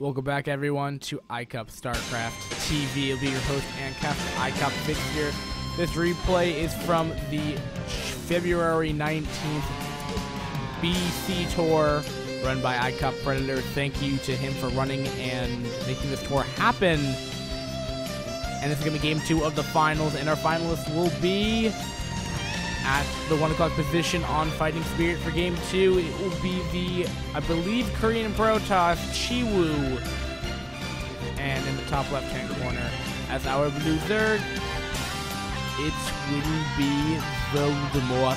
Welcome back, everyone, to iCCup StarCraft TV. I'll be your host and captain, iCCup Vic here. This replay is from the February 19th BC tour run by iCCup Predator. Thank you to him for running and making this tour happen. And this is going to be game 2 of the finals, and our finalists will be at the 1 o'clock position on Fighting Spirit for game 2. It will be the, I believe, Korean Protoss ChiWoo. And in the top left-hand corner, as our blue Zerg, it will be Voldemort.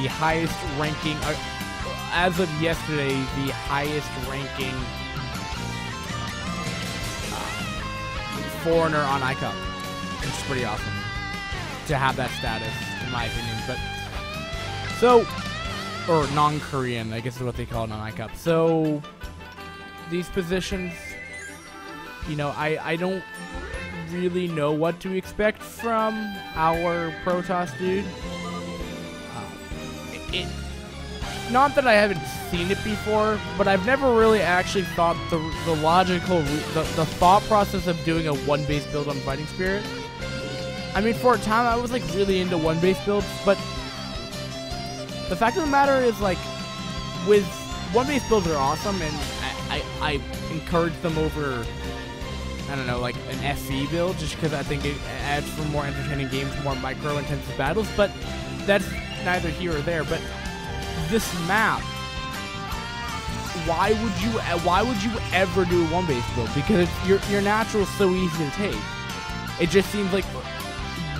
The highest ranking, as of yesterday, the highest ranking foreigner on iCCup, which is pretty awesome to have that status, in my opinion. But so, or non-Korean, I guess is what they call it on iCCup. So these positions, you know, I don't really know what to expect from our Protoss dude. Not that I haven't seen it before, but I've never really actually thought the thought process of doing a one-base build on Fighting Spirit. I mean, for a time, I was, like, really into one-base builds, but the fact of the matter is, like, with one-base builds are awesome, and I encourage them over, I don't know, like, an FE build, just because I think it adds for more entertaining games, more micro-intensive battles, but that's neither here or there. But this map, why would you ever do a one-base build? Because your natural is so easy to take. It just seems like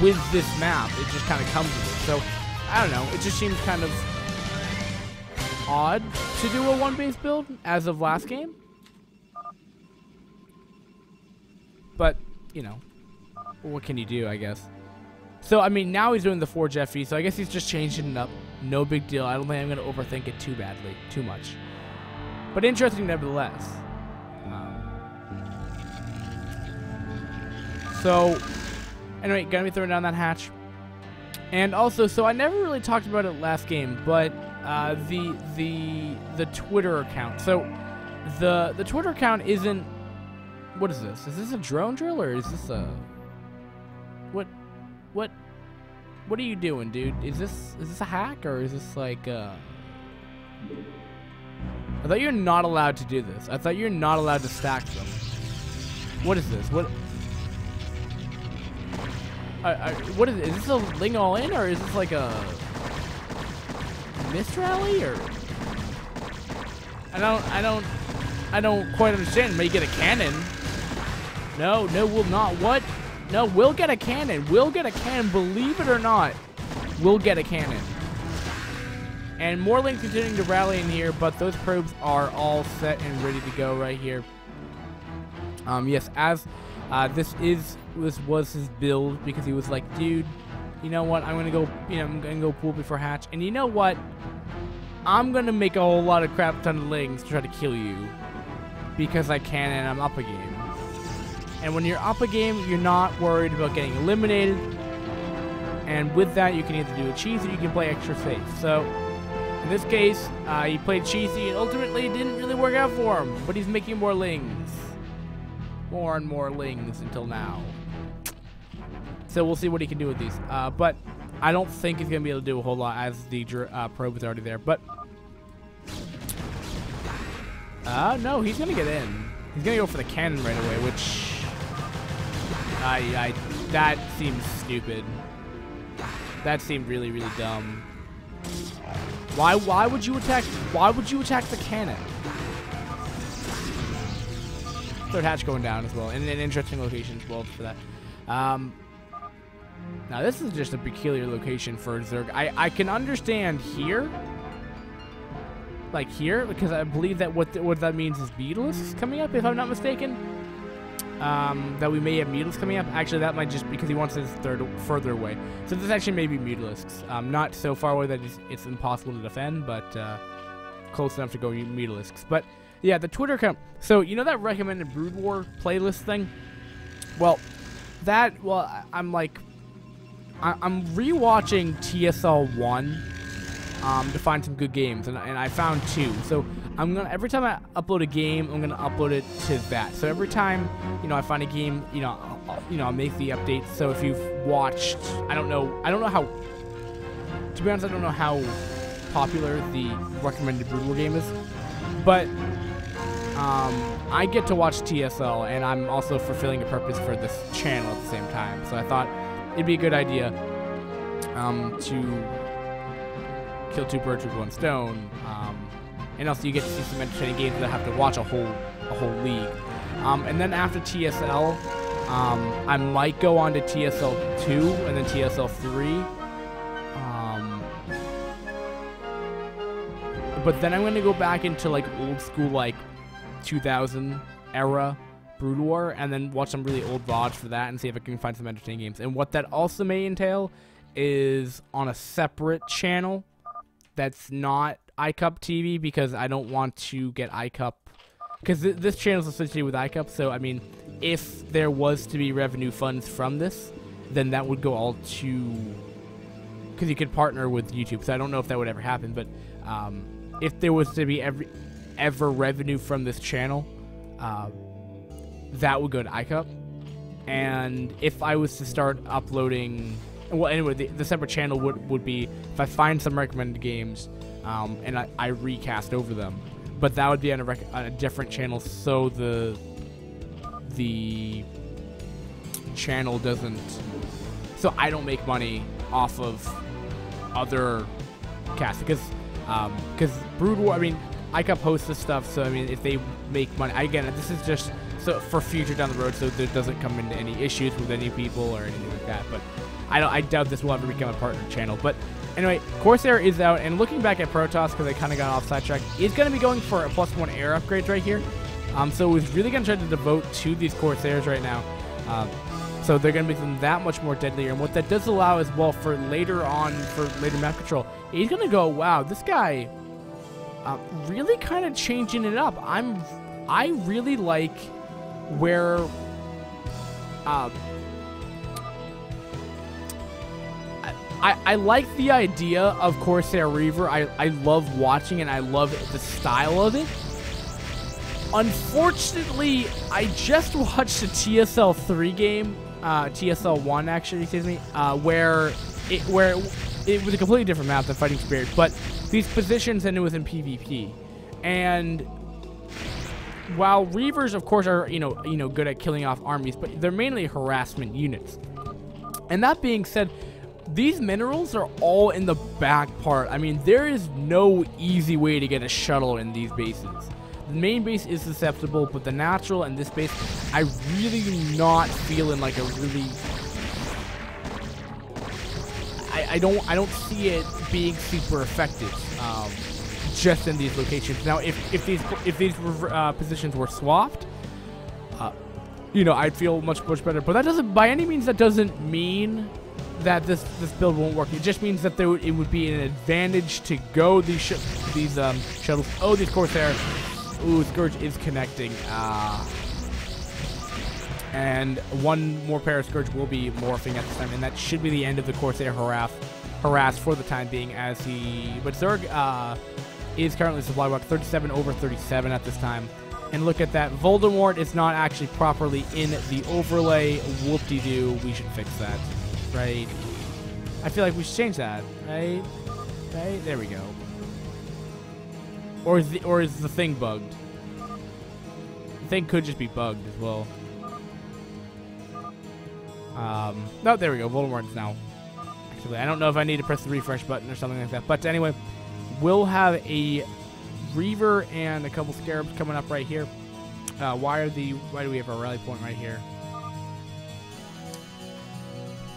with this map, it just kind of comes with it. So, I don't know. It just seems kind of odd to do a one-base build as of last game. But, you know, what can you do, I guess? So, I mean, now he's doing the Forge FE, so I guess he's just changing it up. No big deal. I don't think I'm going to overthink it too much. But interesting nevertheless. So, anyway, gonna be throwing down that hatch. And also, so I never really talked about it last game, but the Twitter account. So, the Twitter account isn't. What is this? Is this a drone drill, or is this a what are you doing, dude? Is this a hack, or is this like I thought you're not allowed to do this. I thought you're not allowed to stack them. What is this? What is it? Is this a Ling All In, or is this like a Mist Rally, or I don't quite understand. May get a cannon. No, we'll not. What? No, we'll get a cannon. We'll get a cannon. Believe it or not, we'll get a cannon. And more Lings continuing to rally in here, but those probes are all set and ready to go right here. Yes, as this was his build, because he was like, dude, you know what? I'm gonna go pool before hatch, and you know what? I'm gonna make a whole lot of crap ton of Lings to try to kill you because I can, and I'm up a game. And when you're up a game, you're not worried about getting eliminated. And with that, you can either do a cheesy or you can play extra safe. So, in this case, he played cheesy, and ultimately it didn't really work out for him. But he's making more Lings. More and more Lings until now. So we'll see what he can do with these. But I don't think he's going to be able to do a whole lot, as the probe is already there. But, no, he's going to get in. He's going to go for the cannon right away, which... that seems stupid. That seemed really, really dumb. Why would you attack the cannon? Third hatch going down as well, and an interesting location as well for that. Now this is just a peculiar location for Zerg. I can understand here, like here, because I believe that what that means is Beetles coming up, if I'm not mistaken. That we may have Mutalisks coming up. Actually, that might just because he wants his further away. So this actually may be Mutalisks. Not so far away that it's impossible to defend, but close enough to go Mutalisks. But yeah, the Twitter account. So you know that recommended Brood War playlist thing? Well, I'm rewatching TSL 1 to find some good games, and I found 2. So every time I upload a game, I'm gonna upload it to that. So every time, you know, I find a game, I'll make the update. So if you've watched, I don't know how, to be honest, I don't know how popular the recommended Brood War game is, but I get to watch TSL, and I'm also fulfilling a purpose for this channel at the same time. So I thought it'd be a good idea to kill two birds with one stone, and also you get to see some entertaining games that have to watch a whole league. And then after TSL, I might go on to TSL 2 and then TSL 3. But then I'm going to go back into like old school, like 2000 era Brood War, and then watch some really old VODs for that and see if I can find some entertaining games. And what that also may entail is on a separate channel that's not iCCup TV, because I don't want to get iCCup, because this channel is associated with iCCup. So I mean, if there was to be revenue funds from this, then that would go all to, because you could partner with YouTube. So I don't know if that would ever happen, but if there was to be ever revenue from this channel, that would go to iCCup. And if I was to start uploading, well, anyway, the separate channel would be if I find some recommended games, and I recast over them. But that would be on a different channel, so the channel doesn't, so I don't make money off of other casts, because Brood War, I mean, iCCup hosts this stuff, so I mean, if they make money, again, this is just so for future down the road, so there doesn't come into any issues with any people or anything like that. But I doubt this will ever become a partner channel. But anyway, Corsair is out, and looking back at Protoss, because I kind of got off sidetrack, is going to be going for a +1 air upgrades right here. So we're really going to try to devote to these Corsairs right now. So they're going to become that much more deadlier. And what that does allow as well for later on, for later map control, he's going to go, wow, this guy really kind of changing it up. I really like where I like the idea of Corsair Reaver. I love watching it, and I love the style of it. Unfortunately, I just watched a TSL 3 game, TSL 1 actually, excuse me, where it was a completely different map than Fighting Spirit, but these positions, and it was in PvP. And while Reavers, of course, are you know good at killing off armies, but they're mainly harassment units. And that being said, these minerals are all in the back part. I mean, there is no easy way to get a shuttle in these bases. The main base is susceptible, but the natural and this base, I really do not feeling like a really. I don't see it being super effective, just in these locations. Now, if these positions were swapped, I'd feel much better. But that doesn't, by any means, that doesn't mean that this build won't work. It just means that it would be an advantage to go these shuttles. Oh, these Corsairs. Ooh, Scourge is connecting. And one more pair of Scourge will be morphing at this time, and that should be the end of the Corsair harass for the time being, but Zerg is currently supply block 37 over 37 at this time. And look at that, Voldemort is not actually properly in the overlay. Whoop-de-doo, we should fix that, right? I feel like we should change that, right? Right, there we go. Or is the thing bugged? The thing could just be bugged as well. No, there we go. Voldemort is now. Actually, I don't know if I need to press the refresh button or something like that. But anyway, we'll have a Reaver and a couple Scarabs coming up right here. Why do we have a rally point right here?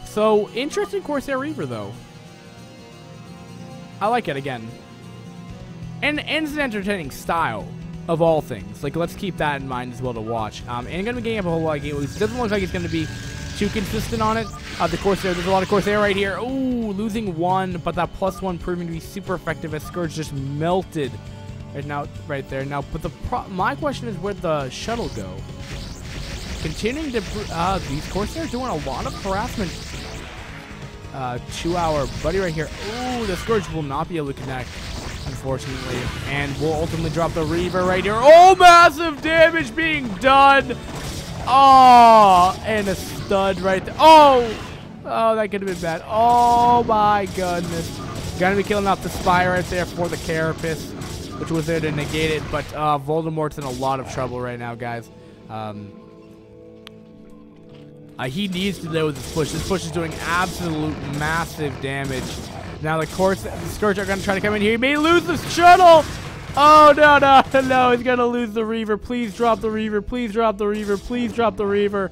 So, interesting Corsair Reaver, though. I like it again. And it's an entertaining style, of all things. Like, let's keep that in mind as well to watch. And I'm going to be getting up a whole lot of gameplays. It doesn't look like it's going to be too consistent on it. The Corsair, there's a lot of Corsair right here. Ooh, losing one, but that +1 proving to be super effective as Scourge just melted right there. Now, but my question is, where'd the shuttle go? Continuing to, these Corsair doing a lot of harassment. 2-hour buddy right here. Ooh, the Scourge will not be able to connect, unfortunately. And we'll ultimately drop the Reaver right here. Oh, massive damage being done. Oh, and a stud right there. Oh, that could have been bad. Oh, my goodness. Gonna be killing off the Spy right there for the Carapace, which was there to negate it. But Voldemort's in a lot of trouble right now, guys. He needs to know this push. This push is doing absolute massive damage. Now, of course, the Scourge are going to try to come in here. He may lose the shuttle. Oh, no. He's going to lose the Reaver. Please drop the Reaver. Please drop the Reaver. Please drop the Reaver.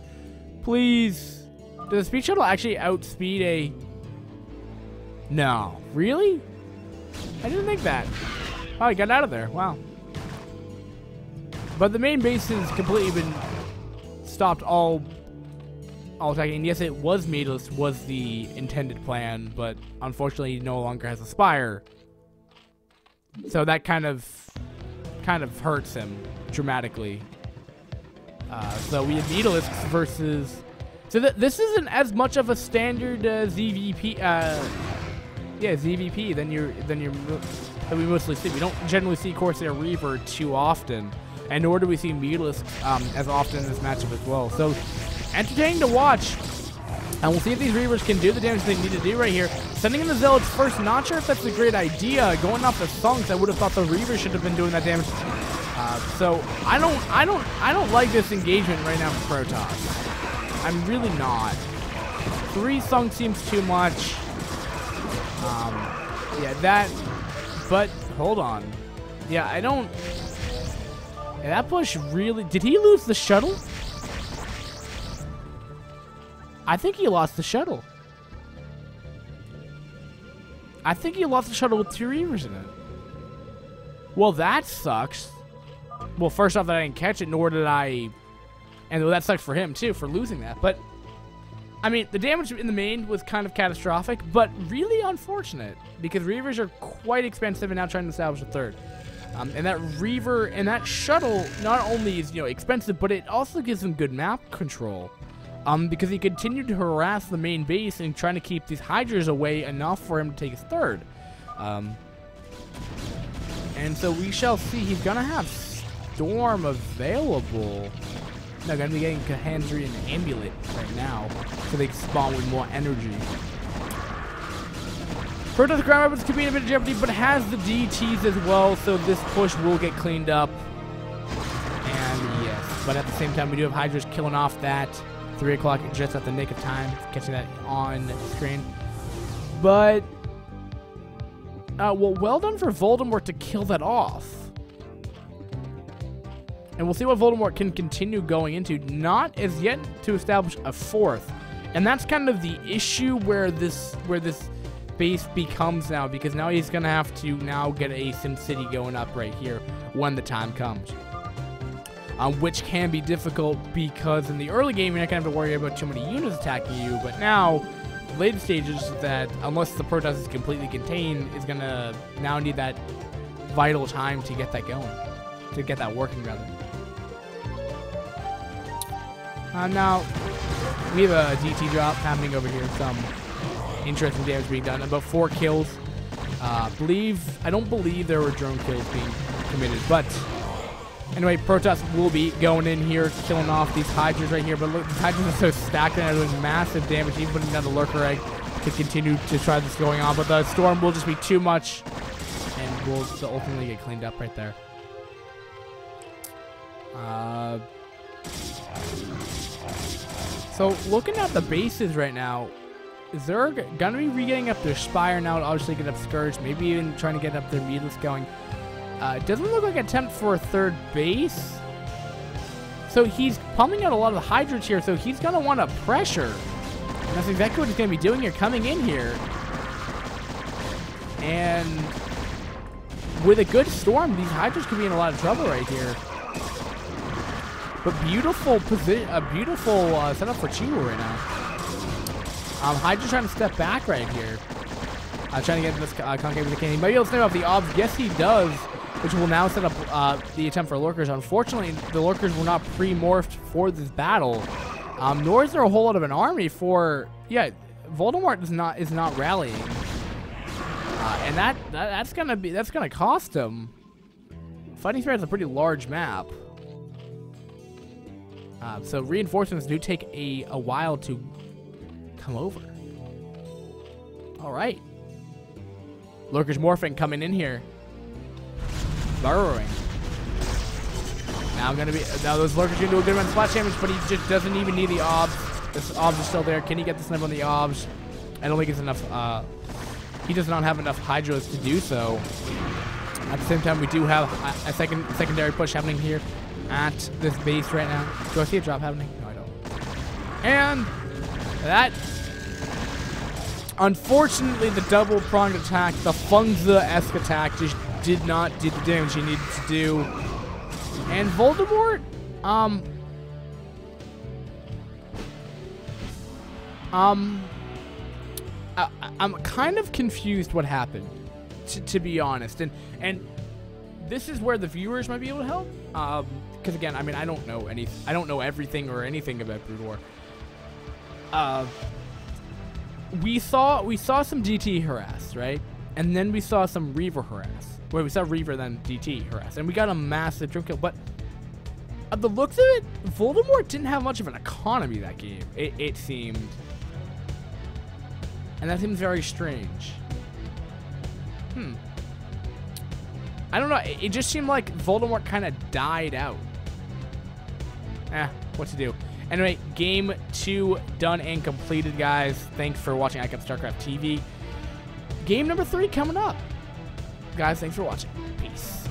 Please. Does the Speed Shuttle actually outspeed a... No. Really? I didn't think that. Oh, he got out of there. Wow. But the main base has completely been stopped all attacking. And yes, it was meatless, was the intended plan, but unfortunately, he no longer has a Spire. So that kind of hurts him dramatically. So we have Needless versus... So this isn't as much of a standard ZVP, ZVP than we mostly see. We don't generally see Corsair Reaver too often, and nor do we see Meatless as often in this matchup as well. So entertaining to watch, and we'll see if these Reavers can do the damage they need to do right here. Sending in the Zealots first, not sure if that's a great idea. Going off the Sunks, I would have thought the Reaver should have been doing that damage. So I don't like this engagement right now for Protoss. I'm really not. 3 Sunks seems too much. Yeah, that. But hold on. Yeah, I don't. Yeah, that push really. Did he lose the shuttle? I think he lost the shuttle. I think he lost the shuttle with 2 Reavers in it. Well, that sucks. Well, first off, that I didn't catch it, nor did I... And that sucks for him, too, for losing that. But, I mean, the damage in the main was kind of catastrophic, but really unfortunate. Because Reavers are quite expensive and now trying to establish a 3rd. And that Reaver and that shuttle not only is, expensive, but it also gives him good map control. Because he continued to harass the main base and trying to keep these Hydras away enough for him to take his 3rd. And so we shall see. He's going to have Storm available. No, going to be getting Kahandri and Amulet right now, so they can spawn with more energy. Protoss ground weapons could be in a bit of jeopardy, but has the DTs as well, so this push will get cleaned up. And yes, but at the same time, we do have Hydras killing off that 3 o'clock just at the nick of time, catching that on screen. But, well done for Voldemort to kill that off. And we'll see what Voldemort can continue going into. Not as yet to establish a 4th. And that's kind of the issue where this base becomes now. Because now he's going to have to now get a SimCity going up right here when the time comes. Which can be difficult because in the early game, you're not going to have to worry about too many units attacking you. But now, the later stages, that unless the Protoss is completely contained, is going to now need that vital time to get that going. To get that working, rather. Now, we have a DT drop happening over here. Some interesting damage being done. About 4 kills. I don't believe there were drone kills being committed. But, anyway, Protoss will be going in here, killing off these Hydras right here. But look, these Hydras are so stacked and they're doing massive damage. Even putting down the Lurker Egg to continue to try this going on. But the Storm will just be too much. And will ultimately get cleaned up right there. So looking at the bases right now, is there gonna be re-getting up their Spire now to obviously get up Scourge, maybe even trying to get up their Meatless going. It doesn't look like an attempt for a 3rd base. So he's pumping out a lot of the Hydras here, so he's gonna want to pressure. And that's exactly what he's gonna be doing here, coming in here. And with a good Storm, these Hydras could be in a lot of trouble right here. But beautiful position, a beautiful setup for ChiWoo right now. Hydra trying to step back right here. Trying to get this concave with the cannon. He might be able to snap off the obs. Yes, he does. Which will now set up the attempt for Lurkers. Unfortunately, the Lurkers were not pre-morphed for this battle. Nor is there a whole lot of an army for... Yeah, Voldemort is not rallying. And that's gonna cost him. Fighting Spirit is a pretty large map. So reinforcements do take a while to come over. All right. Lurker's morphing coming in here. Burrowing. Now those Lurkers gonna do a good amount of splash damage, but he just doesn't even need the obs. This obs is still there. Can he get the snipe on the obs? I don't think it's enough. He does not have enough Hydras to do so. At the same time, we do have a secondary push happening here at this base right now. Do I see a drop happening? No, I don't. And that, unfortunately, the double-pronged attack, the Fungza-esque attack, just did not do the damage he needed to do. And Voldemort, I'm kind of confused what happened, to be honest, and this is where the viewers might be able to help, because again, I mean, I don't know everything or anything about Brood War. We saw some DT harass, right, and then we saw some Reaver harass. Wait, we saw Reaver then DT harass, and we got a massive trim kill. But at the looks of it, Voldemort didn't have much of an economy that game. It seemed. And that seems very strange. I don't know. It just seemed like Voldemort kind of died out. What to do? Anyway, game 2 done and completed, guys. Thanks for watching iCCup StarCraft TV. Game number 3 coming up. Guys, thanks for watching. Peace.